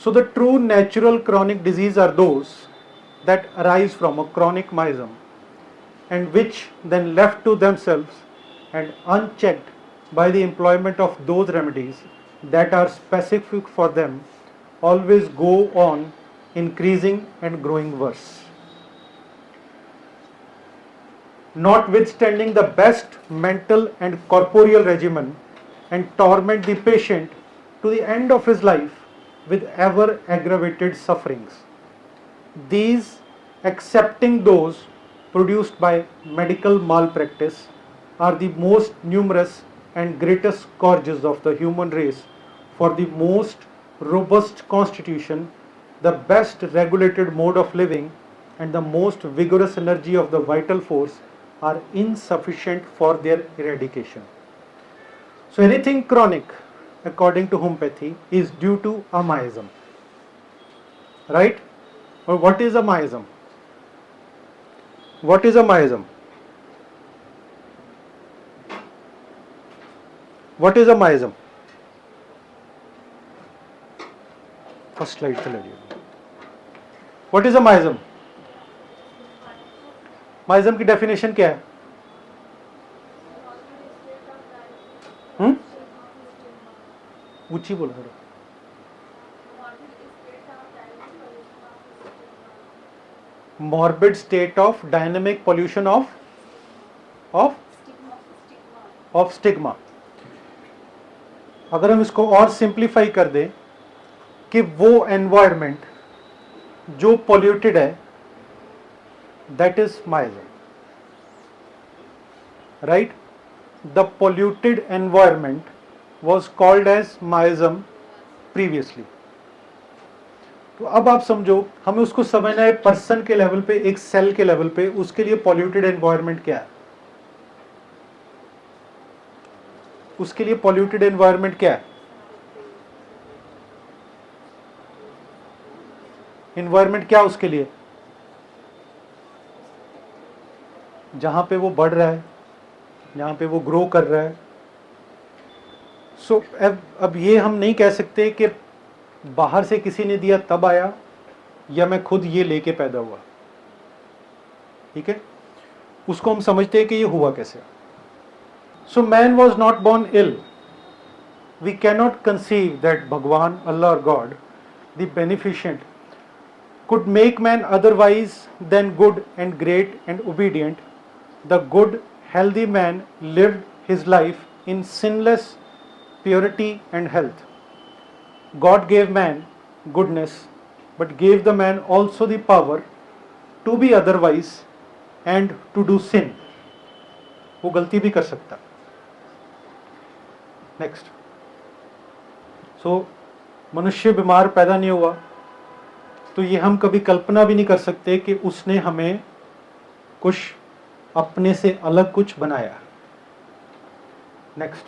So the true natural chronic disease are those that arise from a chronic miasm and which then left to themselves and unchecked by the employment of those remedies that are specific for them always go on increasing and growing worse. Notwithstanding the best mental and corporeal regimen, and torment the patient to the end of his life with ever aggravated sufferings. These, excepting those produced by medical malpractice, are the most numerous and greatest scourges of the human race, for the most robust constitution, the best regulated mode of living, and the most vigorous energy of the vital force are insufficient for their eradication. So anything chronic, according to homeopathy, is due to a miasm. Right? Or what is a miasm? What is a miasm? What is a miasm? First slide चला लिया. What is a miasm? Miasm की definition क्या है? ऊंची बोलो थोड़ा. Morbid state of dynamic pollution of stigma. अगर हम इसको और सिंप्लीफाई कर दें कि वो एनवायरमेंट जो पॉल्यूटेड है, that is miasm. Right? The polluted environment was called as miasm previously. तो अब आप समझो, हमें उसको समझना है पर्सन के लेवल पे, एक सेल के लेवल पे. उसके लिए पॉल्यूटेड एनवायरनमेंट क्या है? उसके लिए पॉल्यूटेड एनवायरनमेंट क्या है? एनवायरनमेंट क्या उसके लिए? जहां पे वो बढ़ रहा है, जहां पे वो ग्रो कर रहा है. सो अब ये हम नहीं कह सकते कि बाहर से किसी ने दिया तब आया, या मैं खुद ये लेके पैदा हुआ. ठीक है, उसको हम समझते हैं कि ये हुआ कैसे. So man was not born ill. We cannot conceive that भगवान, अल्लाह और God, the beneficent, could make man otherwise than good and great and obedient. The good, healthy man lived his life in sinless purity and health. God gave man goodness, but gave the man also the power to be otherwise and to do sin. वो गलती भी कर सकता. Next. So मनुष्य बीमार पैदा नहीं हुआ, तो ये हम कभी कल्पना भी नहीं कर सकते कि उसने हमें कुछ अपने से अलग कुछ बनाया. Next.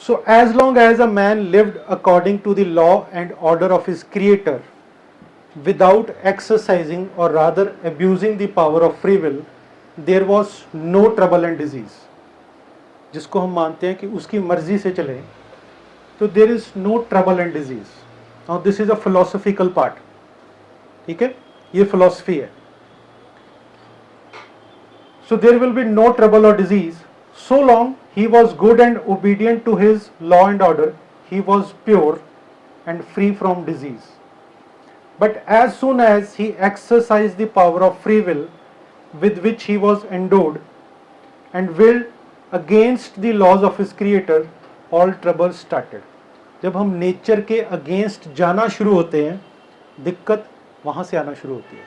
So as long as a man lived according to the law and order of his creator without exercising or rather abusing the power of free will, there was no trouble and disease. जिसको हम मानते हैं कि उसकी मर्जी से चले, तो there is no trouble and disease. Now this is a philosophical part. ठीक है, ये philosophy है. So there will be no trouble or disease so long he was good and obedient to his law and order. He was pure and free from disease. But as soon as he exercised the power of free will with which he was endowed and willed against the laws of his creator, all trouble started. जब हम nature के against जाना शुरू होते हैं, दिक्कत वहां से आना शुरू होती है.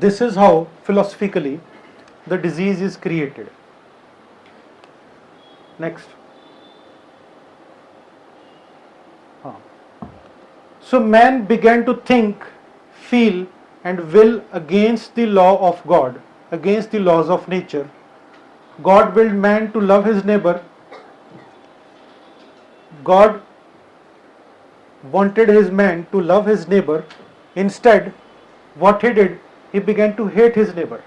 This is how philosophically the disease is created. Next. हाँ. So man began to think, feel and will against the law of God, against the laws of nature. God willed man to love his neighbour. God wanted his man to love his neighbor. Instead, what he did, he began to hate his neighbor.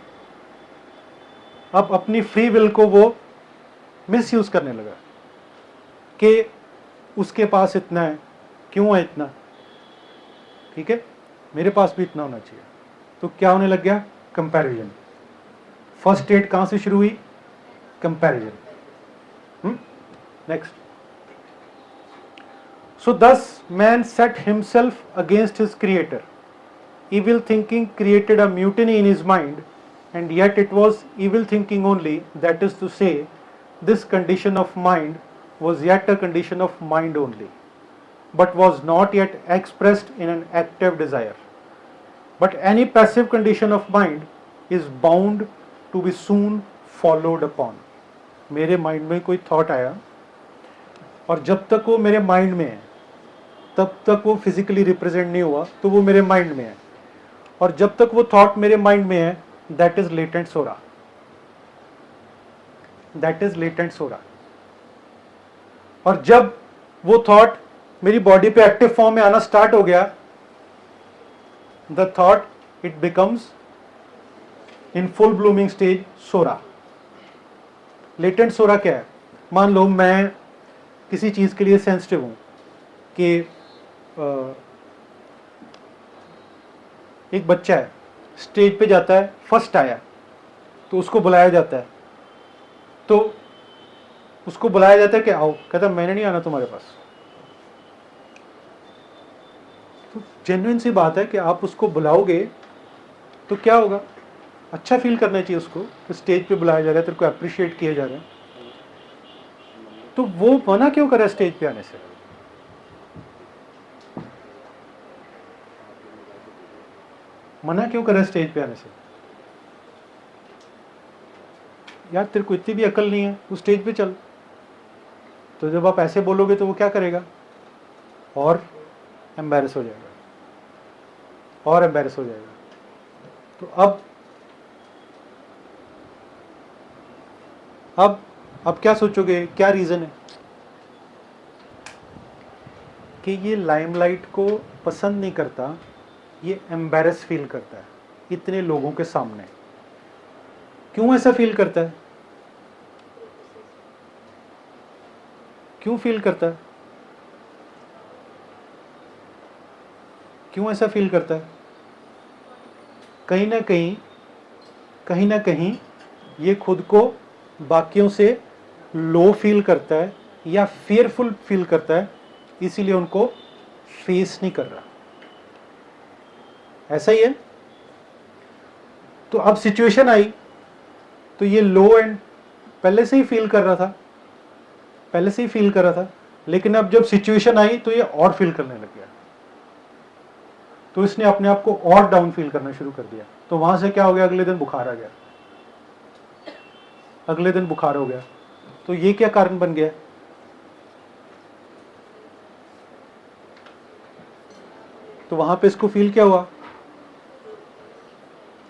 अब अपनी free will को वो misuse करने लगा कि उसके पास इतना है, क्यों है इतना, ठीक है, मेरे पास भी इतना होना चाहिए। तो क्या होने लग गया, कंपैरिजन। फर्स्ट स्टेट कहां से शुरू हुई, कंपैरिजन। नेक्स्ट, सो दस man set himself against his creator, evil thinking created a mutiny in his mind, and yet it was evil thinking only, that is to say, this condition of mind was yet a condition of mind only, but was not yet expressed in an active desire. But any passive condition of mind is bound to be soon followed upon. मेरे mind में कोई thought आया और जब तक वो मेरे mind में है तब तक वो फिजिकली रिप्रेजेंट नहीं हुआ, तो वो मेरे माइंड में है, और जब तक वो थॉट मेरे माइंड में है, that is latent psora, that is latent psora. और जब वो थॉट मेरी बॉडी पे एक्टिव फॉर्म में आना स्टार्ट हो गया, the thought it becomes in full blooming stage psora. Latent psora क्या है, मान लो मैं किसी चीज के लिए सेंसिटिव हूं कि एक बच्चा है, स्टेज पे जाता है, फर्स्ट आया तो उसको बुलाया जाता है, तो उसको बुलाया जाता है कि आओ, कहता मैंने नहीं आना तुम्हारे पास। तो जेन्युइन सी बात है कि आप उसको बुलाओगे तो क्या होगा, अच्छा फील करना चाहिए उसको, तो स्टेज पे बुलाया जा रहा है, तेरे को अप्रिशिएट किया जा रहा है, तो वो मना क्यों करे स्टेज पे आने से, मना क्यों करे स्टेज पे आने से, यार तेरे को इतनी भी अकल नहीं है, तू स्टेज पे चल। तो जब आप ऐसे बोलोगे तो वो क्या करेगा, और एम्बैरेस हो जाएगा, और एम्बैरेस हो जाएगा। तो अब क्या सोचोगे, क्या रीजन है कि ये लाइमलाइट को पसंद नहीं करता, ये एम्बैरेस फील करता है इतने लोगों के सामने। क्यों ऐसा फील करता है, क्यों फील करता है, क्यों ऐसा फील करता है, कहीं ना कहीं ये खुद को बाकियों से लो फील करता है या फियरफुल फील करता है, इसीलिए उनको फेस नहीं कर रहा। ऐसा ही है। तो अब सिचुएशन आई तो ये लो एंड पहले से ही फील कर रहा था, लेकिन अब जब सिचुएशन आई तो ये और फील करने लग गया, तो इसने अपने आप को और डाउन फील करना शुरू कर दिया। तो वहां से क्या हो गया, अगले दिन बुखार आ गया, अगले दिन बुखार हो गया। तो ये क्या कारण बन गया, तो वहां पे इसको फील क्या हुआ,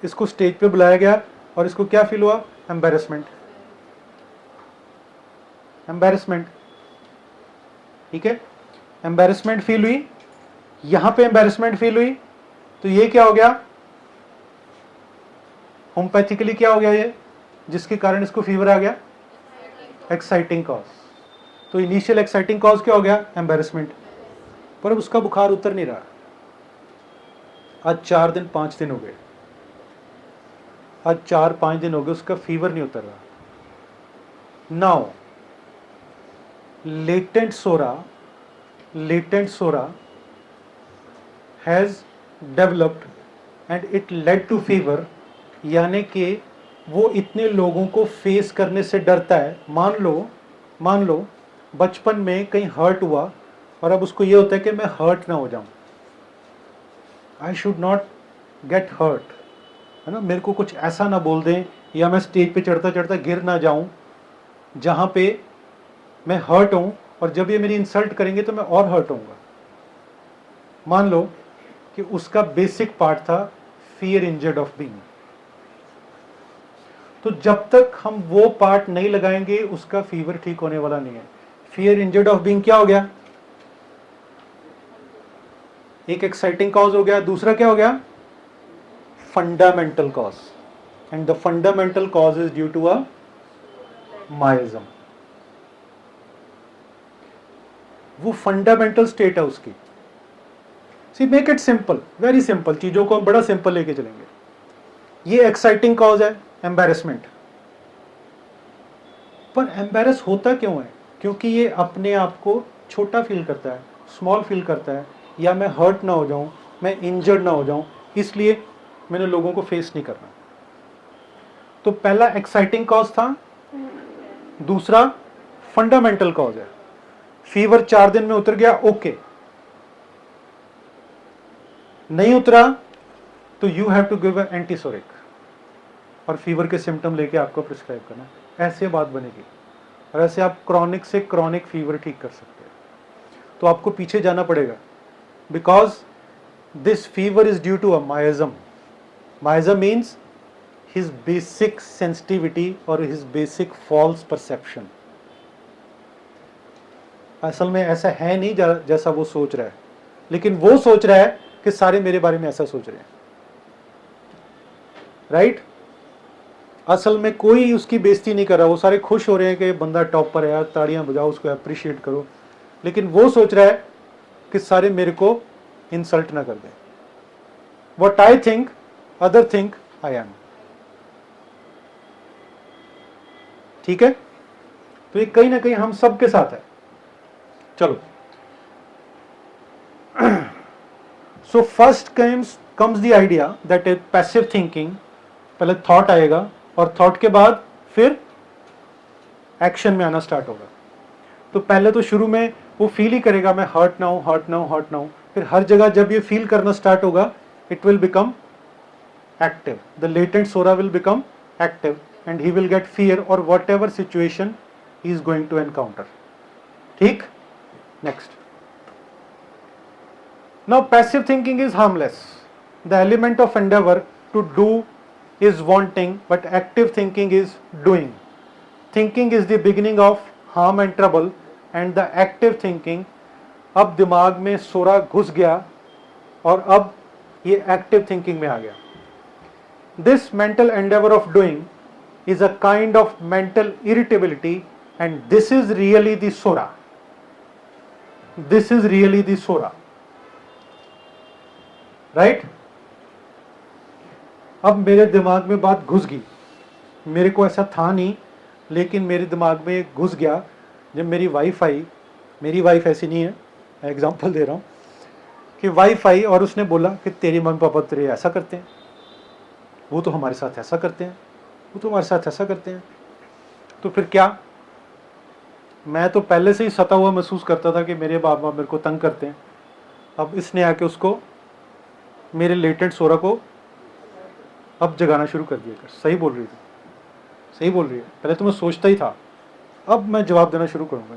इसको स्टेज पे बुलाया गया और इसको क्या फील हुआ, एम्बैरेसमेंट, एम्बैरेसमेंट, ठीक है, एम्बैरेसमेंट फील हुई, यहां पे एम्बैरेसमेंट फील हुई, तो ये क्या हो गया, होम्योपैथिकली क्या हो गया ये, जिसके कारण इसको फीवर आ गया, एक्साइटिंग कॉज। तो इनिशियल एक्साइटिंग कॉज क्या हो गया, एम्बैरेसमेंट, पर अब उसका बुखार उतर नहीं रहा। आज 4 दिन 5 दिन हो गए, आज 4-5 दिन हो गए, उसका फीवर नहीं उतर रहा। Now latent sora has developed and it led to fever, यानी कि वो इतने लोगों को फेस करने से डरता है। मान लो बचपन में कहीं हर्ट हुआ और अब उसको ये होता है कि मैं हर्ट ना हो जाऊं, I should not get hurt, है ना, मेरे को कुछ ऐसा ना बोल दें, या मैं स्टेज पे चढ़ता चढ़ता गिर ना जाऊं जहां पे मैं हर्ट हूं, और जब ये मेरी इंसल्ट करेंगे तो मैं और हर्ट होऊंगा। मान लो कि उसका बेसिक पार्ट था फियर इंजर्ड ऑफ बीइंग, तो जब तक हम वो पार्ट नहीं लगाएंगे उसका फीवर ठीक होने वाला नहीं है। फियर इंजर्ड ऑफ बीइंग क्या हो गया, एक एक्साइटिंग कॉज हो गया, दूसरा क्या हो गया, fundamental cause, and the fundamental cause is due to a miasm. वो फंडामेंटल स्टेट है उसकी। See make it simple, very simple, चीजों को हम बड़ा सिंपल लेके चलेंगे। ये एक्साइटिंग कॉज है एम्बैरेसमेंट, पर एम्बैरस होता क्यों है? क्योंकि ये अपने आप को छोटा फील करता है, स्मॉल फील करता है, या मैं हर्ट ना हो जाऊं, मैं इंजर्ड ना हो जाऊं, इसलिए मैंने लोगों को फेस नहीं करना। तो पहला एक्साइटिंग कॉज था, दूसरा फंडामेंटल कॉज है। फीवर 4 दिन में उतर गया, ओके, नहीं उतरा तो you have to give antipsoric और फीवर के सिम्टम लेके आपको प्रिस्क्राइब करना, ऐसे बात बनेगी। और ऐसे आप क्रॉनिक से क्रॉनिक फीवर ठीक कर सकते हैं। तो आपको पीछे जाना पड़ेगा, because this fever is due to a miasm. Miasm means his basic sensitivity और हिज बेसिक फॉल्स परसेप्शन। असल में ऐसा है नहीं जैसा वो सोच रहा है, लेकिन वो सोच रहा है कि सारे मेरे बारे में ऐसा सोच रहे हैं, राइट? असल में कोई उसकी बेइज्जती नहीं कर रहा, वो सारे खुश हो रहे हैं कि बंदा टॉपर है यार, ताड़ियां बजाओ, उसको अप्रिशिएट करो। लेकिन वो सोच रहा है कि सारे मेरे को इंसल्ट ना कर दें। What I think other think I am. ठीक है? तो ये कहीं ना कहीं हम सबके साथ है। चलो, so first comes the idea that is passive thinking. पहले थॉट आएगा और थॉट के बाद फिर एक्शन में आना स्टार्ट होगा। तो पहले तो शुरू में वो फील ही करेगा मैं हर्ट ना हूं, हर्ट ना हूं, हर्ट ना हूं। फिर हर जगह जब ये फील करना स्टार्ट होगा, it will become active, the latent psora will become active and he will get fear or whatever situation he is going to encounter. ठीक? Next, now passive thinking is harmless. The element of endeavor to do is wanting, but active thinking is doing. Thinking is the beginning of harm and trouble, and the active thinking, अब दिमाग में सोरा घुस गया और अब ये active thinking में आ गया। This mental endeavor of doing is a kind of mental irritability, and this is really the sora. This is really the sora. Right? अब मेरे दिमाग में बात घुस गई, मेरे को ऐसा था नहीं, लेकिन मेरे दिमाग में घुस गया जब मेरी वाइफ आई। मेरी वाइफ ऐसी नहीं है, मैं एग्जांपल दे रहा हूँ कि वाइफ आई और उसने बोला कि तेरे मम्मी पापा तेरे ऐसा करते हैं, वो तो हमारे साथ ऐसा करते हैं, वो तो हमारे साथ ऐसा करते हैं। तो फिर क्या? मैं तो पहले से ही सता हुआ महसूस करता था कि मेरे बाप मेरे को तंग करते हैं। अब इसने आके उसको, मेरे लेटेंट सोरा को अब जगाना शुरू कर दिया। सही बोल रही थी, सही बोल रही है, पहले तो मैं सोचता ही था, अब मैं जवाब देना शुरू करूंगा।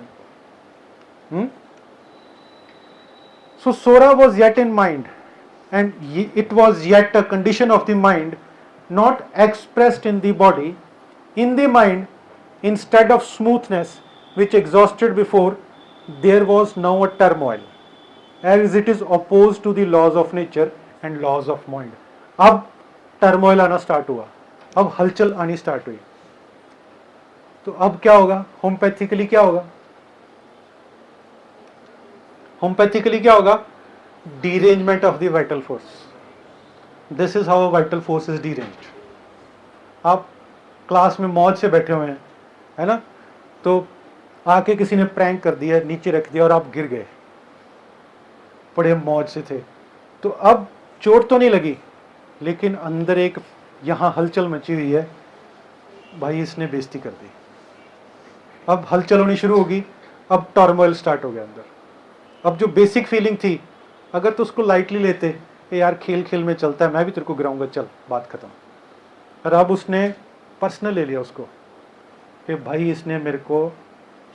So psora was yet in mind and it was yet a condition of the mind, not expressed in the body. In the mind, instead of smoothness which exhausted before, there was now a turmoil, as it is opposed to the laws of nature and laws of mind. अब turmoil आना start हुआ, अब हलचल आनी start हुई। तो अब क्या होगा? होम्योपैथिकली क्या होगा? होम्योपैथिकली क्या होगा? Derangement of the vital force. This is how vital force is deranged. आप क्लास में मौज से बैठे हुए हैं, है ना, तो आके किसी ने प्रैंक कर दिया, नीचे रख दिया और आप गिर गए, बड़े मौज से थे। तो अब चोट तो नहीं लगी, लेकिन अंदर एक यहाँ हलचल मची हुई है, भाई इसने बेइज्जती कर दी। अब हलचल होनी शुरू होगी, अब टर्मोइल स्टार्ट हो गया अंदर। अब जो बेसिक फीलिंग थी, अगर तो उसको लाइटली लेते कि यार खेल खेल में चलता है, मैं भी तेरे को गिराऊंगा, चल बात खत्म। और अब उसने पर्सनल ले लिया उसको कि भाई इसने मेरे को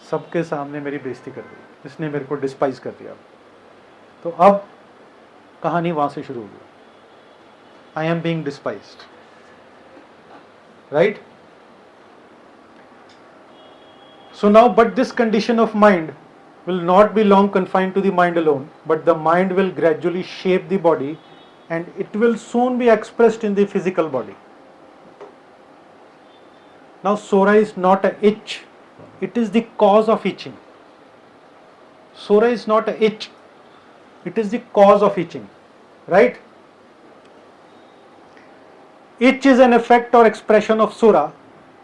सबके सामने मेरी बेइज्जती कर दी, इसने मेरे को डिस्पाइज कर दिया। तो अब कहानी वहां से शुरू हो गई, I am being डिस्पाइज्ड, right? So now, but this condition of mind will not be long confined to the mind alone, but the mind will gradually shape the body and it will soon be expressed in the physical body. Now, sora is not a itch, it is the cause of itching. Sora is not a itch, it is the cause of itching, right? Itch is an effect or expression of Sora.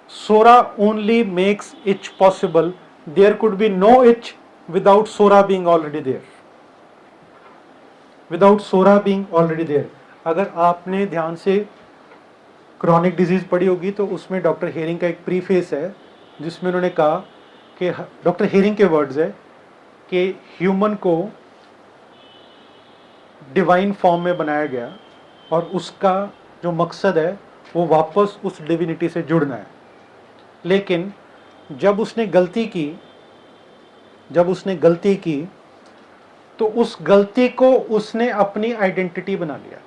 Sora only makes itch possible. There could be no itch without Sora being already there. Without Sora being already there. अगर आपने ध्यान से chronic disease पढ़ी होगी तो उसमें doctor herring का एक प्रीफेस है जिसमें उन्होंने कहा कि डॉक्टर हेरिंग के वर्ड्स है कि ह्यूमन को डिवाइन फॉर्म में बनाया गया और उसका जो मकसद है वो वापस उस डिविनिटी से जुड़ना है। लेकिन जब उसने गलती की तो उस गलती को उसने अपनी आइडेंटिटी बना लिया।